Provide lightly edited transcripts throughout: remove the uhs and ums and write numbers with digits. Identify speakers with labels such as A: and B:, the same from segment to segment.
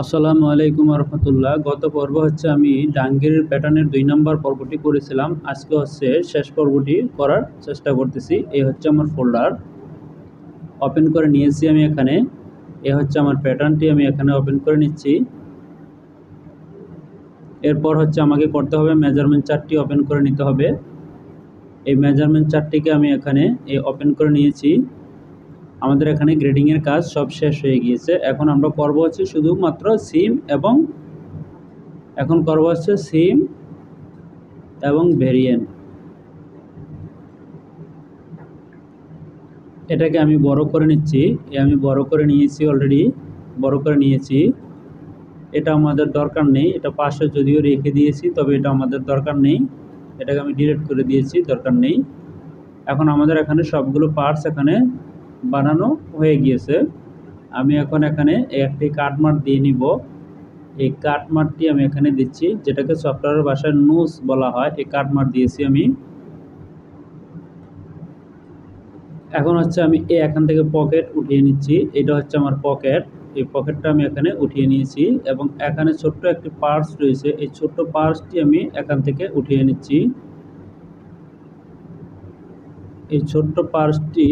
A: আসসালামু আলাইকুম রহমতুল্লাহ। গত পর্ব হচ্ছে আমি ডাঙ্গির প্যাটার্নের 2 নম্বর পর্বটি করেছিলাম। আজকে হচ্ছে শেষ পর্বটি করার চেষ্টা করতেছি। এই হচ্ছে আমার ফোল্ডার, ওপেন করে নিয়েছি আমি এখানে। এ হচ্ছে আমার প্যাটার্নটি, আমি এখানে ওপেন করে নিচ্ছি। এরপর হচ্ছে আমাকে করতে হবে মেজারমেন্ট চার্টটি ওপেন করে নিতে হবে। এই মেজারমেন্ট চার্টটিকে আমি এখানে ওপেন করে নিয়েছি। আমাদের এখানে গ্রেডিংয়ের কাজ সব শেষ হয়ে গিয়েছে। এখন আমরা করব হচ্ছে শুধুমাত্র সিম এবং ভেরিয়েন্ট। এটাকে আমি বড় করে নিচ্ছি। আমি বড় করে নিয়েছি, অলরেডি বড় করে নিয়েছি। এটা আমাদের দরকার নেই, এটা পাশে যদিও রেখে দিয়েছি, তবে এটা আমাদের দরকার নেই। এটাকে আমি ডিলিট করে দিয়েছি, দরকার নেই। এখন আমাদের এখানে সবগুলো পার্টস এখানে বানানো হয়ে গিয়েছে। আমি এখন এখানে একটি কাটমার্ক দিয়ে নিব। এই কাটমার্কটি আমি এখানে দিচ্ছি, যেটাকে সফটওয়্যারের ভাষায় নোজ বলা হয়। এই কাটমার্ক দিয়েছি আমি। এখন হচ্ছে আমি এখান থেকে পকেট উঠিয়ে নিচ্ছি। এটা হচ্ছে আমার পকেট। এই পকেটটা আমি এখানে উঠিয়ে নিয়েছি এবং এখানে ছোট্ট একটি পার্স রয়েছে। এই ছোট্ট পার্সটি আমি এখান থেকে উঠিয়ে নিচ্ছি। এই ছোট্ট পার্সটি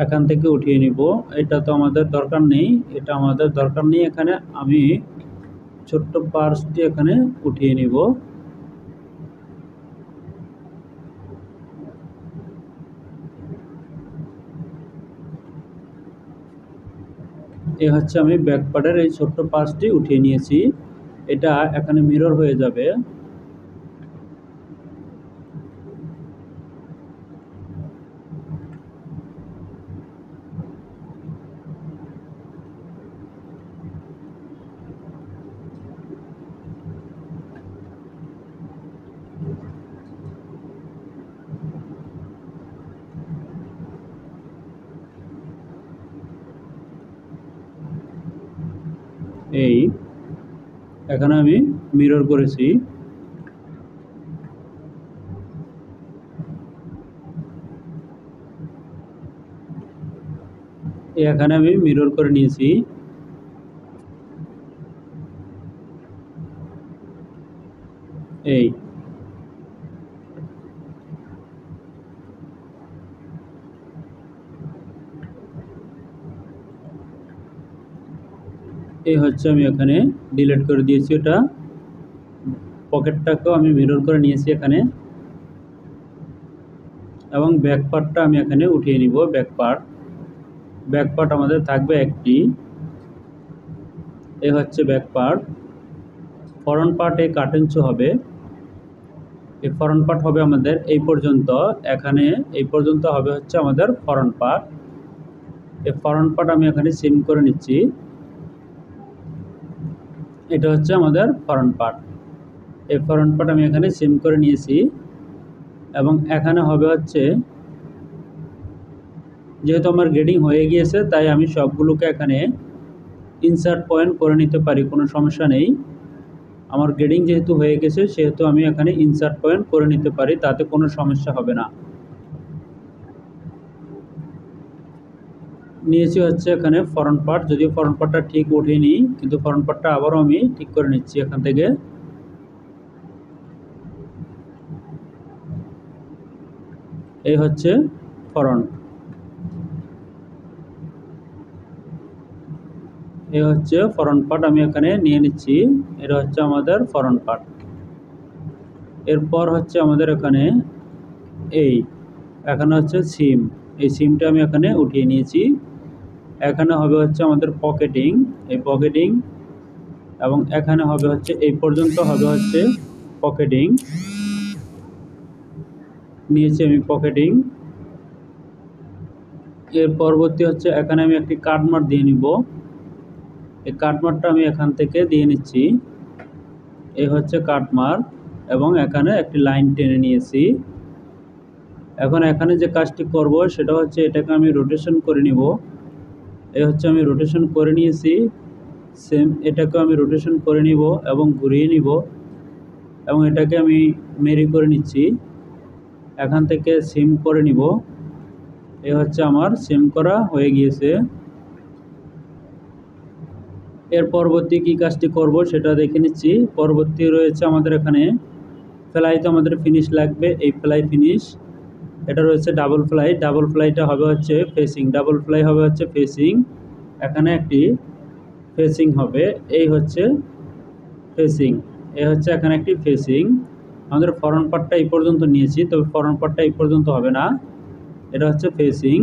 A: এখান থেকে উঠিয়ে নিব। এটা তো আমাদের দরকার নেই, এটা আমাদের দরকার নেই। এখানে আমি ছোট্ট পার্সটি এখানে উঠিয়ে নিব। এই হচ্ছে আমি ব্যাক পার্টের এই ছোট্ট পার্সটি উঠিয়ে নিয়েছি। এটা এখানে মিরর হয়ে যাবে। এই এখানে আমি মিরর করেছি। এখানে আমি মিরর করে নিয়েছি। এই এই হচ্ছে আমি এখানে ডিলিট করে দিয়েছি। এটা পকেটটাকেও আমি মিরর করে নিয়েছি এখানে, এবং ব্যাক পার্টটা আমি এখানে উঠিয়ে নিব। ব্যাক পার্ট আমাদের থাকবে একটি। এই হচ্ছে ব্যাক পার্ট। ফ্রন্ট পার্ট এই কাটেন্স হবে। এই ফ্রন্ট পার্ট হবে আমাদের এই পর্যন্ত। এখানে এই পর্যন্ত হবে হচ্ছে আমাদের ফ্রন্ট পার্ট। এই ফ্রন্ট পার্ট আমি এখানে সিম করে নিচ্ছি। এটা হচ্ছে আমাদের ফ্রন্ট পার্ট। এই ফ্রন্ট পার্ট আমি এখানে সিম করে নিয়েছি এবং এখানে হবে হচ্ছে, যেহেতু আমার গ্রেডিং হয়ে গিয়েছে তাই আমি সবগুলোকে এখানে ইনসার্ট পয়েন্ট করে নিতে পারি, কোনো সমস্যা নেই। আমার গ্রেডিং যেহেতু হয়ে গেছে সেহেতু আমি এখানে ইনসার্ট পয়েন্ট করে নিতে পারি, তাতে কোনো সমস্যা হবে না। নিয়েছি হচ্ছে এখানে ফ্রন্ট পার্ট, যদিও ফ্রন্ট পার্টটা ঠিক ওঠেনি, কিন্তু ফ্রন্ট পার্টটা আবারও আমি ঠিক করে নিচ্ছি এখান থেকে। এই হচ্ছে ফ্রন্ট, এই হচ্ছে ফ্রন্ট পার্ট আমি এখানে নিয়ে নিচ্ছি। এটা হচ্ছে আমাদের ফ্রন্ট পার্ট। এরপর হচ্ছে আমাদের এখানে এখানে হচ্ছে সিম। এই সিমটা আমি এখানে উঠিয়ে নিয়েছি। এখানে হবে হচ্ছে আমাদের পকেটিং, এই পকেটিং, এবং এখানে হবে হচ্ছে এই পর্যন্ত হবে হচ্ছে পকেটিং। নিয়েছি আমি পকেটিং। এর পরবর্তী হচ্ছে এখানে আমি একটি কাটমার্ক দিয়ে নিব। এই কাটমার্কটা আমি এখান থেকে দিয়ে নিচ্ছি। এই হচ্ছে কাটমার্ক, এবং এখানে একটি লাইন টেনে নিয়েছি। এখন এখানে যে কাজটি করব সেটা হচ্ছে এটাকে আমি রোটেশন করে নিব। এই হচ্ছে আমি রোটেশন করে নিয়েছি। সেম এটাকে আমি রোটেশন করে নিব এবং ঘুরিয়ে নিব, এবং এটাকে আমি মেরি করে নিচ্ছি। এখান থেকে সিম করে নিব। এই হচ্ছে আমার সিম করা হয়ে গিয়েছে। এর পরবর্তী কি কাজটি করব সেটা দেখে নিচ্ছি। পরবর্তী রয়েছে আমাদের এখানে ফ্লাই, তো আমাদের ফিনিশ লাগবে, এই ফ্লাই ফিনিশ। এটা রয়েছে ডাবল ফ্লাই, ডাবল ফ্লাইটা হবে হচ্ছে ফেসিং, ডাবল ফ্লাই হবে হচ্ছে ফেসিং। এখানে একটি ফেসিং হবে, এই হচ্ছে ফেসিং, এই হচ্ছে এখানে একটি ফেসিং। আমাদের ফরন্ট পার্টটা এই পর্যন্ত নিয়েছি, তবে ফরন্ট পার্টটা এই পর্যন্ত হবে না, এটা হচ্ছে ফেসিং,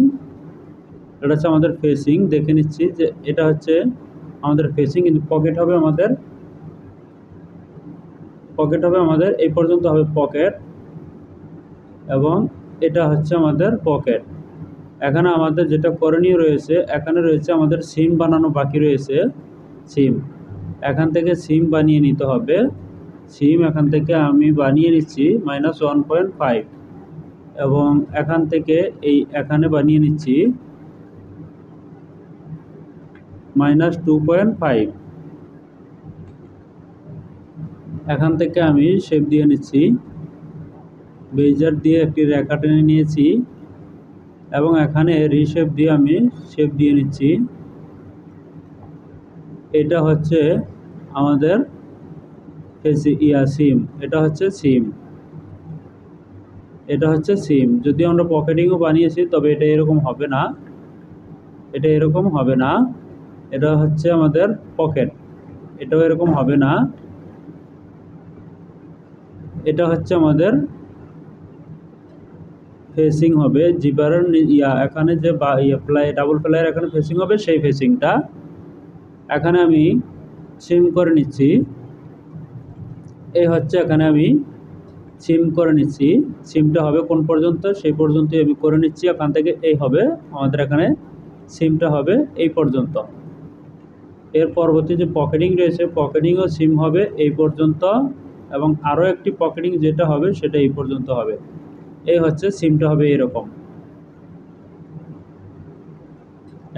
A: এটা হচ্ছে আমাদের ফেসিং। দেখে নিচ্ছি যে এটা হচ্ছে আমাদের ফেসিং, কিন্তু পকেট হবে আমাদের, পকেট হবে আমাদের এই পর্যন্ত হবে পকেট, এবং এটা হচ্ছে আমাদের পকেট। এখানে আমাদের যেটা করণীয় রয়েছে, এখানে রয়েছে আমাদের সিম বানানো বাকি রয়েছে। সিম এখান থেকে সিম বানিয়ে নিতে হবে। সিম এখান থেকে আমি বানিয়ে নিচ্ছি -1.5, এবং এখান থেকে এই এখানে বানিয়ে নিচ্ছি -2.5। এখান থেকে আমি শেপ দিয়ে নিচ্ছি, বেজার দিয়ে একটি রেখা টেনে নিয়েছি, এবং এখানে রিশেপ দিয়ে আমি শেপ দিয়ে নিচ্ছি। এটা হচ্ছে আমাদের সিম, এটা হচ্ছে সিম, এটা হচ্ছে সিম। যদি আমরা পকেটিংও বানিয়েছি তবে এটা এরকম হবে না, এটা এরকম হবে না, এটা হচ্ছে আমাদের পকেট, এটাও এরকম হবে না, এটা হচ্ছে আমাদের ফেসিং হবে জিপারের এখানে যে ফ্লাই, ডাবল ফ্লাইয়ের এখানে ফেসিং হবে, সেই ফেসিংটা এখানে আমি সিম করে নিচ্ছি। এই হচ্ছে এখানে আমি সিম করে নিচ্ছি, সিমটা হবে কোন পর্যন্ত, সেই পর্যন্তই আমি করে নিচ্ছি। এখান থেকে এই হবে আমাদের এখানে সিমটা হবে এই পর্যন্ত। এর পরবর্তী যে পকেটিং রয়েছে, পকেটিংও সিম হবে এই পর্যন্ত, এবং আরও একটি পকেটিং যেটা হবে সেটা এই পর্যন্ত হবে। এই হচ্ছে সিমটা হবে এরকম।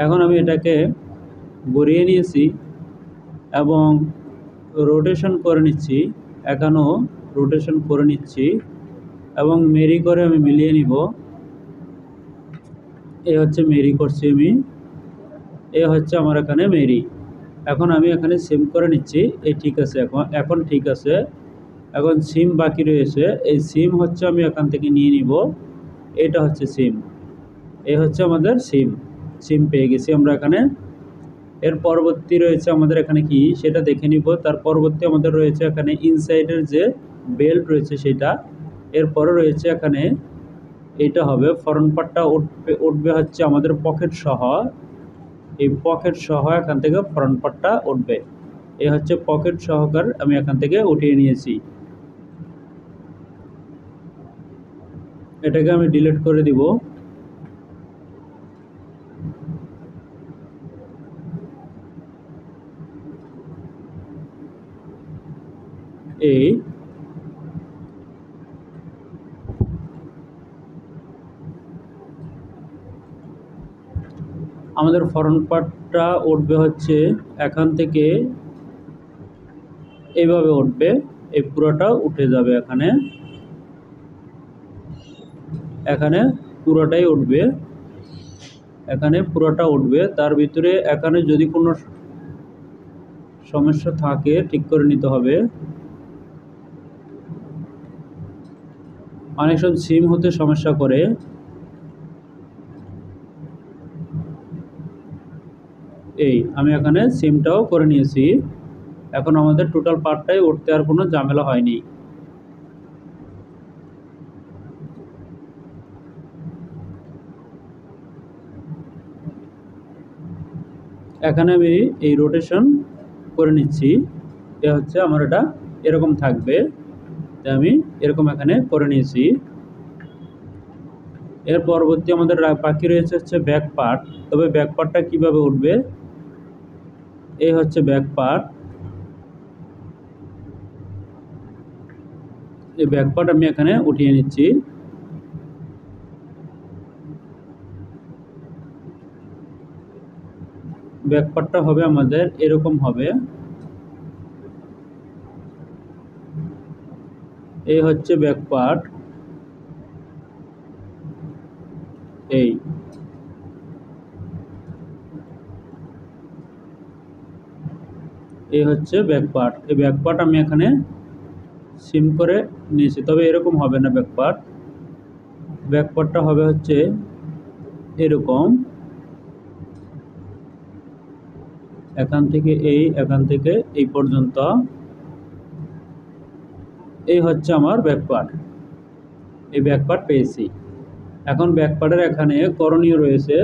A: এখন আমি এটাকে ঘুরিয়ে নিয়েছি এবং রোটেশন করে নিচ্ছি, এখানেও রোটেশন করে নিচ্ছি, এবং মেরি করে আমি মিলিয়ে নিব। এই হচ্ছে মেরি করছি আমি, এই হচ্ছে আমার এখানে মেরি। এখন আমি এখানে সিম করে নিচ্ছি, এই ঠিক আছে, এখন ঠিক আছে। এখন সিম বাকি রয়েছে, এই সিম হচ্ছে আমি এখান থেকে নিয়ে নিব, এটা হচ্ছে সিম, এই হচ্ছে আমাদের সিম। সিম পেয়ে গেছি আমরা এখানে। এর পরবর্তী রয়েছে আমাদের এখানে কি সেটা দেখে নিব। তার পরবর্তী আমাদের রয়েছে এখানে ইনসাইডের যে বেল্ট রয়েছে সেটা। এরপরে রয়েছে এখানে এইটা হবে ফ্রন্ট পার্টটা উঠবে হচ্ছে আমাদের পকেট সহ, এই পকেট সহ এখান থেকে ফ্রন্ট পার্টটা উঠবে। এই হচ্ছে পকেট সহকার আমি এখান থেকে উঠিয়ে নিয়েছি। এটাকে আমি ডিলিট করে দিব। এই আমাদের ফ্রন্ট পার্টটা উঠবে হচ্ছে এখান থেকে এইভাবে উঠবে, এই পুরোটা উঠে যাবে এখানে, এখানে পুরোটাই উঠবে, এখানে পুরোটা উঠবে। তার ভিতরে এখানে যদি কোনো সমস্যা থাকে ঠিক করে নিতে হবে। অনেক সময় সিম হতে সমস্যা করে। এই আমি এখানে সিমটাও করে নিয়েছি, এখন আমাদের টোটাল পার্টটাই উঠতে আর কোনো ঝামেলা হয়নি। এখানে আমি এই রোটেশন করে নিচ্ছি, এ হচ্ছে আমার এটা এরকম থাকবে, আমি এরকম এখানে করে নিয়েছি। এর পরবর্তী আমাদের বাকি রয়েছে হচ্ছে ব্যাক পার্ট। তবে ব্যাক পার্টটা কীভাবে উঠবে, এই হচ্ছে ব্যাক পার্ট। এই ব্যাক পার্ট আমি এখানে উঠিয়ে নিচ্ছি। ব্যাক পার্টটা হবে আমাদের এরকম হবে, এই হচ্ছে ব্যাক পার্ট। এই এই হচ্ছে ব্যাক পার্ট। এই ব্যাক পার্ট আমি এখানে সিম করে নিয়েছি, তবে এরকম হবে না। ব্যাক পার্টটা হবে হচ্ছে এরকম, এখান থেকে এই পর্যন্ত। এই হচ্ছে আমার ব্যাক পার্ট। এই ব্যাক পার্ট পেয়েছি। এখন ব্যাক পার্টের এখানে করণীয় রয়েছে।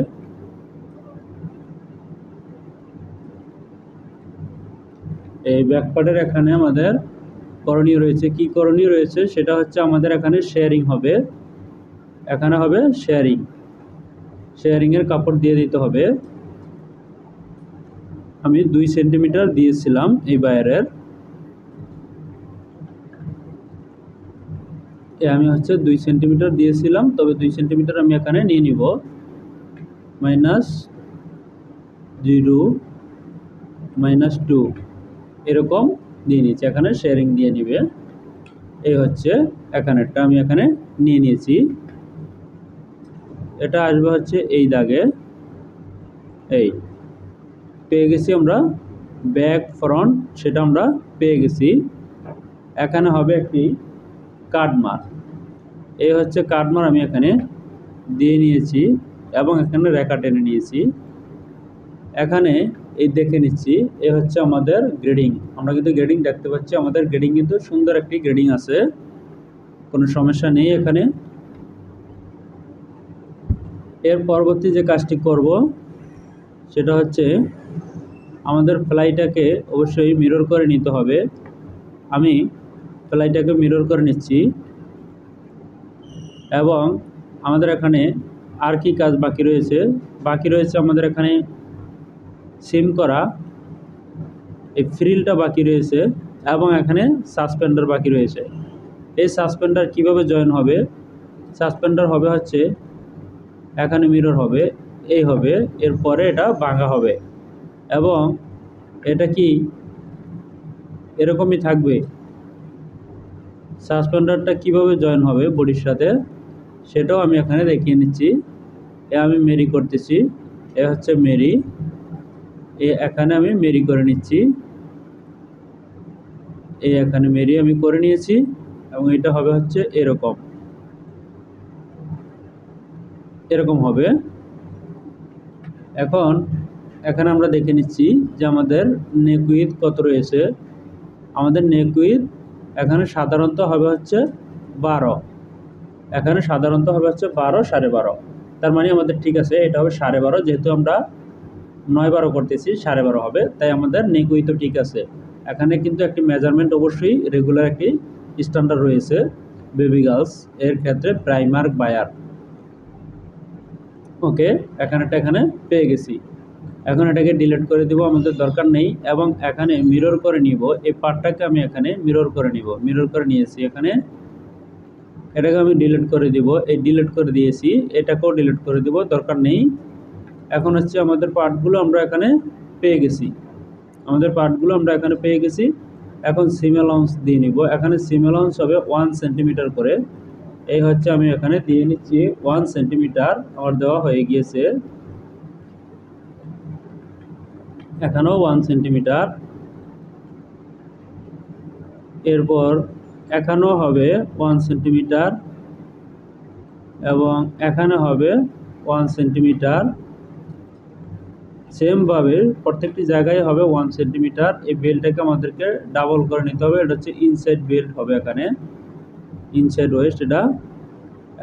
A: এই ব্যাক পার্টের এখানে আমাদের করণীয় রয়েছে। কি করণীয় রয়েছে সেটা হচ্ছে আমাদের এখানে শেয়ারিং হবে। এখানে হবে শেয়ারিং এর কাপড় দিয়ে দিতে হবে। আমি 2 সেন্টিমিটার দিয়েছিলাম এই বাইরের, আমি হচ্ছে 2 সেন্টিমিটার দিয়েছিলাম, তবে 2 সেন্টিমিটার আমি এখানে নিয়ে নিব। -0 -2 এরকম দিয়ে নিচ্ছি। এখানে শেয়ারিং দিয়ে নিবে। এই হচ্ছে এখানেরটা আমি এখানে নিয়ে নিয়েছি। এটা আসবে হচ্ছে এই দাগে। এই পেয়ে গেছি আমরা ব্যাক ফ্রন্ট, সেটা আমরা পেয়ে গেছি। এখানে হবে একটি কাটমার। এই হচ্ছে কাটমার আমি এখানে দিয়ে নিয়েছি এবং এখানে রেখা টেনে নিয়েছি। এখানে এই দেখে নিচ্ছি, এ হচ্ছে আমাদের গ্রেডিং। আমরা কিন্তু গ্রেডিং দেখতে পাচ্ছি, আমাদের গ্রেডিং কিন্তু সুন্দর একটি গ্রেডিং আছে, কোনো সমস্যা নেই এখানে। এর পরবর্তী যে কাজটি করব সেটা হচ্ছে আমাদের ফ্লাইটাকে অবশ্যই মিরর করে নিতে হবে। আমি ফ্লাইটাকে মিরর করে নিচ্ছি। এবং আমাদের এখানে আর কি কাজ বাকি রয়েছে আমাদের এখানে সিম করা, এই ফ্রিলটা বাকি রয়েছে এবং এখানে সাসপেন্ডার বাকি রয়েছে। এই সাসপেন্ডার কিভাবে জয়েন হবে? সাসপেন্ডার হবে হচ্ছে এখানে মিরর হবে, এই হবে, এরপরে এটা ভাঙা হবে এবং এটা কি এরকমই থাকবে। সাসপেন্ডারটা কিভাবে জয়েন হবে বডির সাথে সেটাও আমি এখানে দেখিয়ে নিচ্ছি। আমি মেরি করতেছি, এ হচ্ছে মেরি, এখানে আমি মেরি করে নিচ্ছি। এখানে মেরি আমি করে নিয়েছি এবং এটা হবে হচ্ছে এরকম হবে। এখন এখানে আমরা দেখে নিচ্ছি যে আমাদের নেক উইথ কত রয়েছে। আমাদের নেক উইথ এখানে সাধারণত হবে হচ্ছে 12, এখানে সাধারণত হবে হচ্ছে 12, 12.5। তার মানে আমাদের ঠিক আছে, এটা হবে 12.5, যেহেতু আমরা 9-12 করতেছি, 12.5 হবে, তাই আমাদের নেক উইথও ঠিক আছে। এখানে কিন্তু একটি মেজারমেন্ট অবশ্যই রেগুলার একটি স্ট্যান্ডার্ড রয়েছে বেবি গার্লস এর ক্ষেত্রে, প্রাইমার্ক বায়ার। ওকে, এখানে পেয়ে গেছি। এখন এটাকে ডিলিট করে দিব, আমাদের দরকার নেই। এবং এখানে মিরর করে নিব, এই পার্টটাকে আমি এখানে মিরর করে নিয়েছি। এখানে এটাকে আমি ডিলিট করে দিব, এই ডিলিট করে দিয়েছি, এটাকেও ডিলিট করে দিব, দরকার নেই। এখন হচ্ছে আমাদের পার্টগুলো আমরা এখানে পেয়ে গেছি। এখন সিম অ্যালাউন্স দিয়ে নিব। এখানে সিম অ্যালাউন্স হবে 1 সেন্টিমিটার করে। এই হচ্ছে আমি এখানে দিয়ে নিচ্ছি 1 সেন্টিমিটার, আমার দেওয়া হয়ে গিয়েছে। এখানেও 1 সেন্টিমিটার, এরপর এখানেও হবে 1 সেন্টিমিটার এবং এখানে হবে 1 সেন্টিমিটার। সেমভাবে প্রত্যেকটি জায়গায় হবে 1 সেন্টিমিটার। এই বেল্টটাকে আমাদেরকে ডাবল করে নিতে হবে, এটা হচ্ছে ইনসাইড বেল্ট হবে, এখানে ইনসাইড ওয়েস্ট এটা।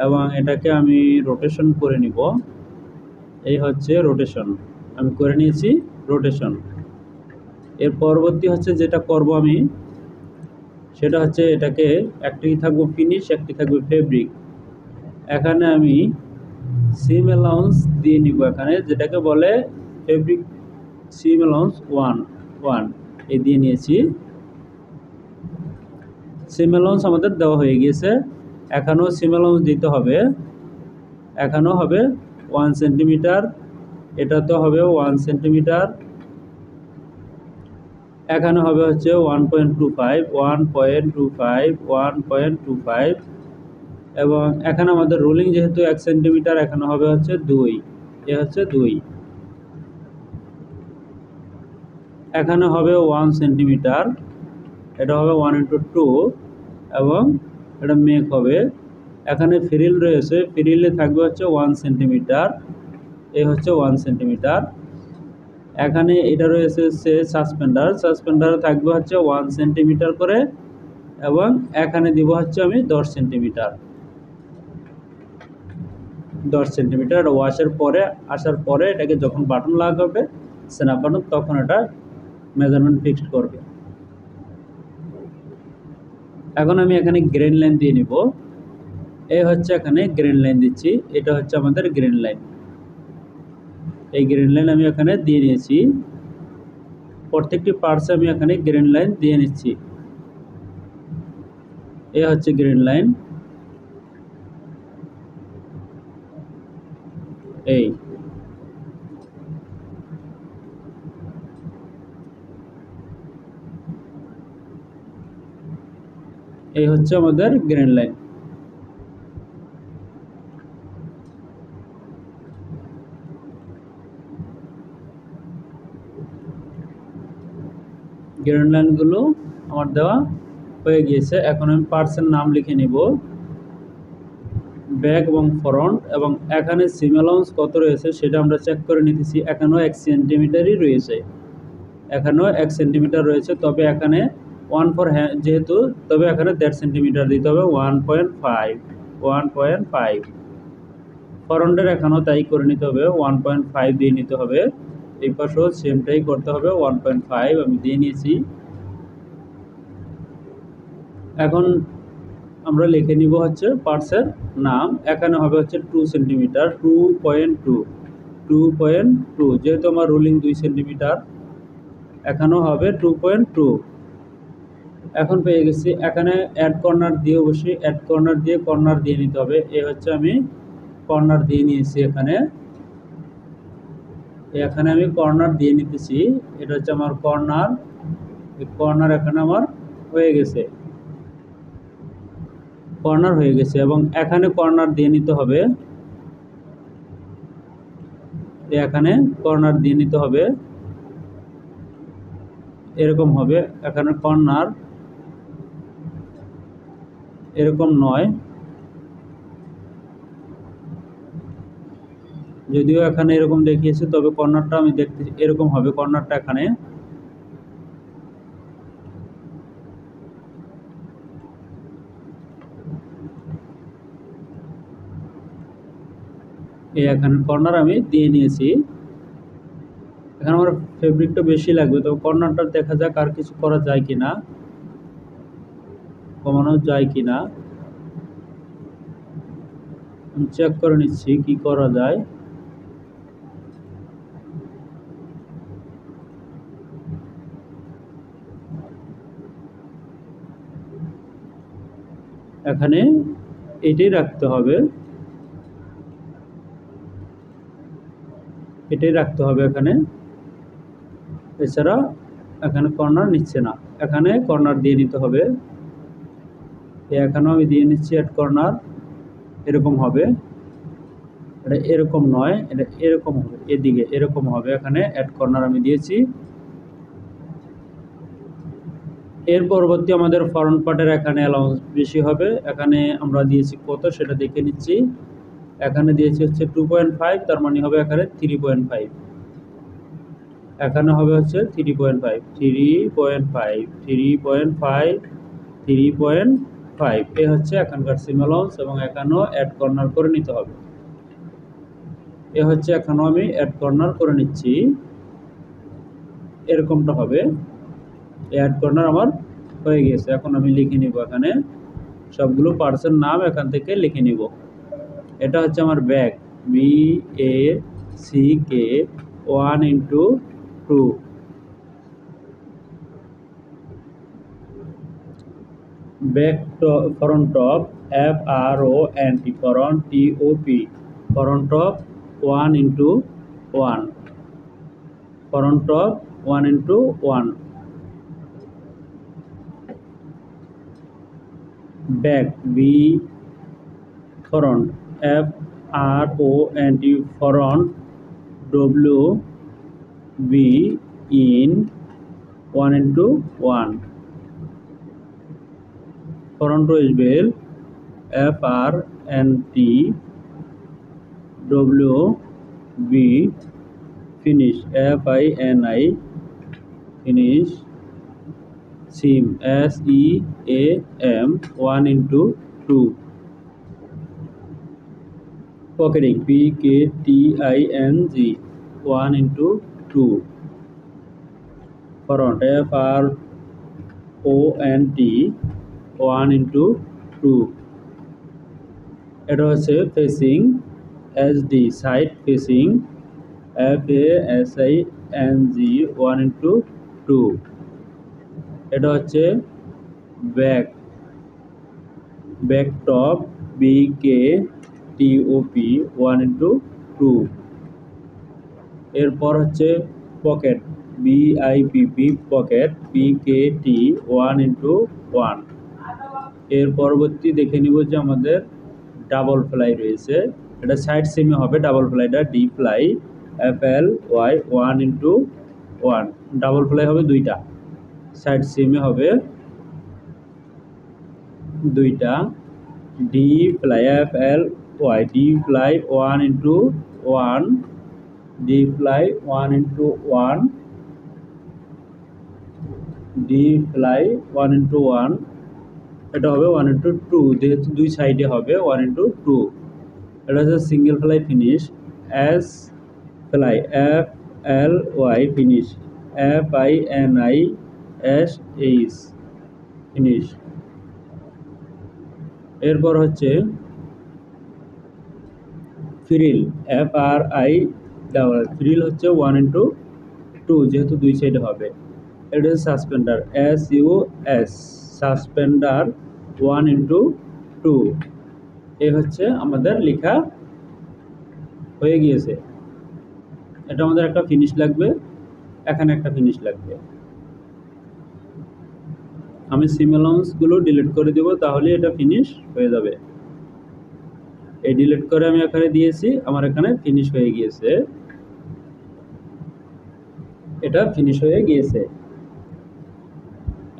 A: এবং এটাকে আমি রোটেশন করে নিব, এই হচ্ছে রোটেশন, আমি করে নিয়েছি রোটেশন। এর পরবর্তী হচ্ছে যেটা করব আমি সেটা হচ্ছে এটাকে একটি থাকবো ফিনিশ, একটি থাকবে ফেব্রিক। এখানে আমি সিম অ্যালাউন্স দিয়ে নিব, এখানে যেটাকে বলে ফেব্রিক সিম অ্যালাউন্স 1 এই দিয়ে নিয়েছি। সিম অ্যালাউন্স আমাদের দেওয়া হয়ে গিয়েছে। এখানেও সিম অ্যালাউন্স দিতে হবে, এখানেও হবে 1 সেন্টিমিটার, এটাতে হবে 1 সেন্টিমিটার, এখানে হবে হচ্ছে 1.25 এবং এখানে আমাদের রোলিং যেহেতু 1 সেন্টিমিটার, এখানে হবে হচ্ছে 2, এ হচ্ছে 2। এখানে হবে 1 সেন্টিমিটার, এটা হবে 1/2 এবং এটা মেক হবে। এখানে ফ্রিল রয়েছে, ফ্রিলে থাকবে হচ্ছে 1 সেন্টিমিটার, এই হচ্ছে 1 সেন্টিমিটার। এখানে এটা রয়েছে হচ্ছে সাসপেন্ডার, সাসপেন্ডারে থাকবে হচ্ছে 1 সেন্টিমিটার করে এবং এখানে দিব হচ্ছে আমি 10 সেন্টিমিটার। 10 সেন্টিমিটার ওয়াশের পরে আসার পরে এটাকে যখন বাটন লাগাবে স্ন্যাপ বাটন, তখন এটা মেজারমেন্ট ফিক্সড করবে। এখন আমি এখানে গ্রেন লাইন দিয়ে নিব। এই হচ্ছে এখানে গ্রেন লাইন দিচ্ছি, এটা হচ্ছে আমাদের গ্রেন লাইন। এই গ্রেন লাইন আমি এখানে দিয়ে নিয়েছি, প্রত্যেকটি পার্টসে আমি এখানে গ্রেন লাইন দিয়ে নিচ্ছি। এই হচ্ছে গ্রেন লাইন, এই এই হচ্ছে আমাদের গ্রেন লাইন। গ্রেন লাইনগুলো আমার দেওয়া হয়ে গিয়েছে। এখন আমি পার্টসের নাম লিখে নিব, ব্যাক এবং ফ্রন্ট, এবং এখানে সিম অ্যালাউন্স কত রয়েছে সেটা আমরা চেক করে নিতেছি। এখানেও 1 সেন্টিমিটারই রয়েছে, এখানেও 1 সেন্টিমিটার রয়েছে, তবে এখানে 1/4 যেহেতু, তবে এখানে 1.5 সেন্টিমিটার দিতে হবে, 1.5 ফ্রন্টের এখানেও তাই করে নিতে হবে, 1.5 দিয়ে নিতে হবে। এই পাশেও সেমটাই করতে হবে, 1.5 আমি দিয়ে নিয়েছি। এখন আমরা লিখে নিব হচ্ছে পার্টসের নাম। এখানে হবে হচ্ছে 2 সেন্টিমিটার, 2.2, যেহেতু আমার রুলিং 2 সেন্টিমিটার, এখানেও হবে 2.2। এখন পেয়ে গেছি। এখানে অ্যাড কর্নার দিয়ে অবশ্যই অ্যাড কর্নার দিয়ে কর্নার দিয়ে নিতে হবে। এই হচ্ছে আমি কর্নার দিয়ে নিয়েছি, এখানে আমি কর্নার দিয়ে নিতেছি। এটা হচ্ছে আমার কর্নার, এই কর্নার এখানে আমার হয়ে গেছে, কর্নার হয়ে গেছে। এবং এখানে কর্নার দিয়ে নিতে হবে, এখানে কর্নার দিয়ে নিতে হবে, এরকম হবে। এখানে কর্নার এরকম নয়, যদিও এখানে এরকম দেখিয়েছে, তবে কর্নারটা আমি দেখতে এরকম হবে। কর্নারটা এখানে এখানে কর্নার আমি দিয়ে নিয়েছি। এখানে আমার ফেব্রিকটা বেশি লাগবে, তবে কর্নারটা দেখা যাক আর কিছু করা যায় কিনা, কমানো যায় কিনা আমি চেক করে নিচ্ছি কি করা যায়। এখানে এটাই রাখতে হবে, এটাই রাখতে হবে এখানে, এছাড়া এখানে কর্নার নিচ্ছে না। এখানে কর্নার দিয়ে নিতে হবে, এখানেও আমি দিয়ে নিচ্ছি অ্যাড কর্নার, এরকম হবে। এটা এরকম নয়, এটা এরকম হবে, এদিকে এরকম হবে। এখানে অ্যাড কর্নার আমি দিয়েছি। এর পরবর্তী আমাদের ফ্রন্ট পার্টের এখানে অ্যালাউন্স বেশি হবে। এখানে আমরা দিয়েছি কত সেটা দেখে নিচ্ছি। এখানে দিয়েছি হচ্ছে 2.5, তার মানে হবে এখানে 3.5, এখানে হবে হচ্ছে 3.5 এ হচ্ছে এখানকার সিম অ্যালাউন্স। এবং এখানেও অ্যাড কর্নার করে নিতে হবে, এ হচ্ছে এখানেও আমি অ্যাড কর্নার করে নিচ্ছি, এরকমটা হবে। অ্যাড কর্নার আমার হয়ে গেছে। এখন আমি লিখে নিব, এখানে সবগুলো পার্টসের নাম এখান থেকে লিখে নিব। এটা হচ্ছে আমার back, BACK 1/2, back front top, FRONT, front TOP, front top 1/1, front top 1/1, back B front, FRONT, WB in 1 front wedge belt FRNT WB finish FINI finish seam SEAM 1/2 pocketing PKTING 1/2 front FRONT 1/2 এটা হচ্ছে facing SD side facing FASING 1/2 এটা হচ্ছে back top BKTOP 1/2 এরপর হচ্ছে pocket BIP pocket PKT 1/1 এর পরবর্তী দেখে নিব যে আমাদের ডাবল ফ্লাই রয়েছে, এটা সাইড সিমে হবে ডাবল ফ্লাইটা D fly FLY 1/1 double fly হবে দুইটা, সাইড সিমে হবে দুইটা D fly FLY D fly 1/1 D fly 1/1 D fly 1/1 এটা হবে 1/2 যেহেতু দুই সাইডে হবে 1/2 এটা হচ্ছে single fly finish S fly FLY finish FINISH finish. এরপর হচ্ছে ফ্রিল FRI ডাবল ফ্রিল হচ্ছে 1/2 যেহেতু দুই সাইডে হবে। এটা হচ্ছে সাসপেন্ডার SUS সাসপেন্ডার 1/2 এ হচ্ছে আমাদের লেখা হয়ে গিয়েছে। এটা আমাদের একটা ফিনিশ লাগবে, এখানে একটা ফিনিশ লাগবে। আমি সিম অ্যালাউন্সগুলো ডিলিট করে দেব, তাহলে এটা ফিনিশ হয়ে যাবে। এই ডিলিট করে আমি এখানে দিয়েছি, আমার এখানে ফিনিশ হয়ে গিয়েছে, এটা ফিনিশ হয়ে গিয়েছে।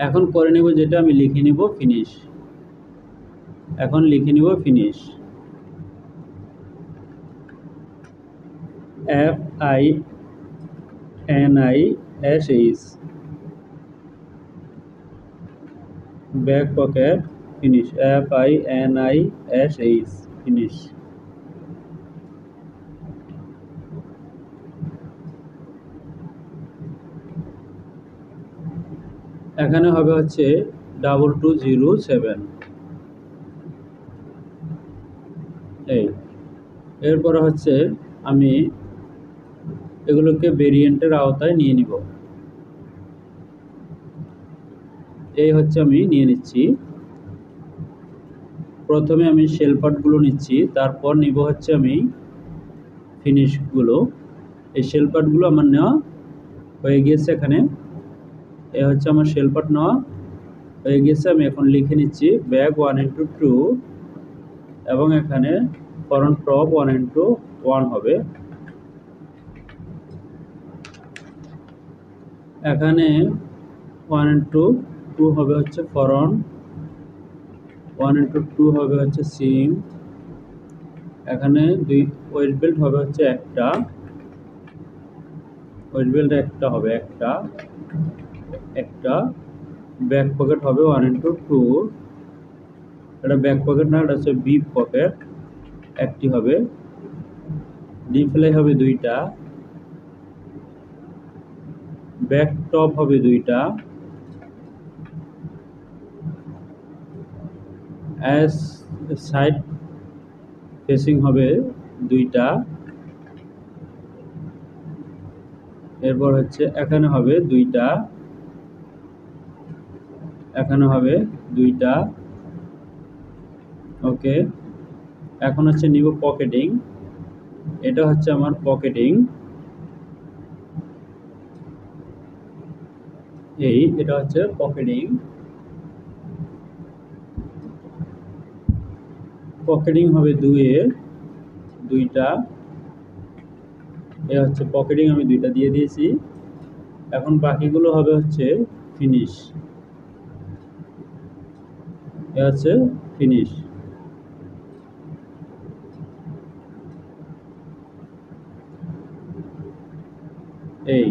A: এখন করে নেব যেটা আমি লিখে নিব ফিনিশ। এখন লিখে নিব finish FINISH back pocket finish FINISH finish. এখানে হবে হচ্ছে 2207 এই। এরপরে হচ্ছে আমি এগুলোকে ভেরিয়েন্টের আওতায় নিয়ে নিব। এই হচ্ছে আমি নিয়ে নিচ্ছি। প্রথমে আমি শেল পার্টগুলো নিচ্ছি, তারপর নিব হচ্ছে আমি ফিনিশগুলো। এই শেল পার্টগুলো আমার নেওয়া হয়ে গিয়েছে। এখানে এ হচ্ছে আমার শেল পার্ট নেওয়া হয়ে গেছে। আমি এখন লিখে নিচ্ছি ব্যাক 1/2 এবং এখানে ফ্রন্ট টপ 1/1 হবে। এখানে 1/2 হবে হচ্ছে ফ্রন্ট, 1/2 হবে হচ্ছে সিম। এখানে দুই ওয়েস্ট বেল্ট হবে হচ্ছে একটা, ওয়েস্ট বেল্ট একটা হবে একটা ব্যাক পকেট হবে 1/2 এটা ব্যাক পকেট না, এটা হচ্ছে বি পকেট একটি হবে। ডি ফ্লাই হবে দুইটা, ব্যাক টপ হবে দুইটা, এস সাইড ফেসিং হবে দুইটা। এরপর হচ্ছে এখানে হবে দুইটা, এখানে হবে দুইটা। ওকে, এখন হচ্ছে নিব পকেটিং। এটা হচ্ছে আমার পকেটিং, এটা হচ্ছে পকেটিং। পকেটিং হবে দুইটা। এ হচ্ছে পকেটিং, আমি দুইটা দিয়ে দিয়েছি। এখন বাকিগুলো হবে হচ্ছে ফিনিশ। এ হচ্ছে ফিনিশ। এই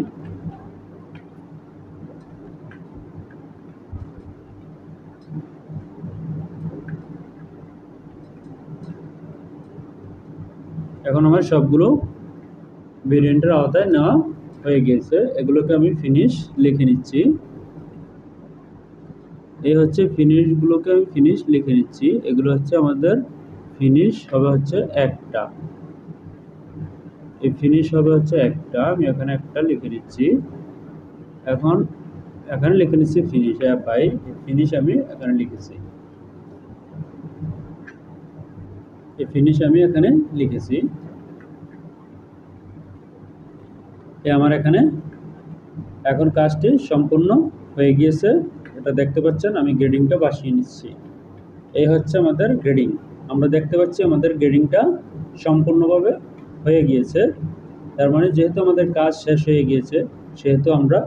A: এখন আমার সবগুলো ভেরিয়েন্টের আওতায় নেওয়া হয়ে গিয়েছে। এগুলোকে আমি ফিনিশ লিখে নিচ্ছি। এই হচ্ছে ফিনিশগুলোকে আমি ফিনিশ লিখে নিচ্ছি। এগুলো হচ্ছে আমাদের ফিনিশ হবে হচ্ছে একটা। এই ফিনিশ হবে হচ্ছে একটা, আমি এখানে একটা লিখে নিচ্ছি। এখন এখানে লিখে নিচ্ছি ফিনিশ বাই ফিনিশ আমি এখানে লিখেছি। এই ফিনিশ আমি এখানে লিখেছি। আমার এখানে এখন কাজটি সম্পূর্ণ হয়ে গিয়েছে। এটা দেখতে পাচ্ছেন, আমি গ্রেডিংটা বসিয়ে নিচ্ছি। এই হচ্ছে আমাদের গ্রেডিং। আমরা দেখতে পাচ্ছি আমাদের গ্রেডিংটা সম্পূর্ণভাবে হয়ে গিয়েছে। তার মানে যেহেতু আমাদের কাজ শেষ হয়ে গিয়েছে, সেহেতু আমরা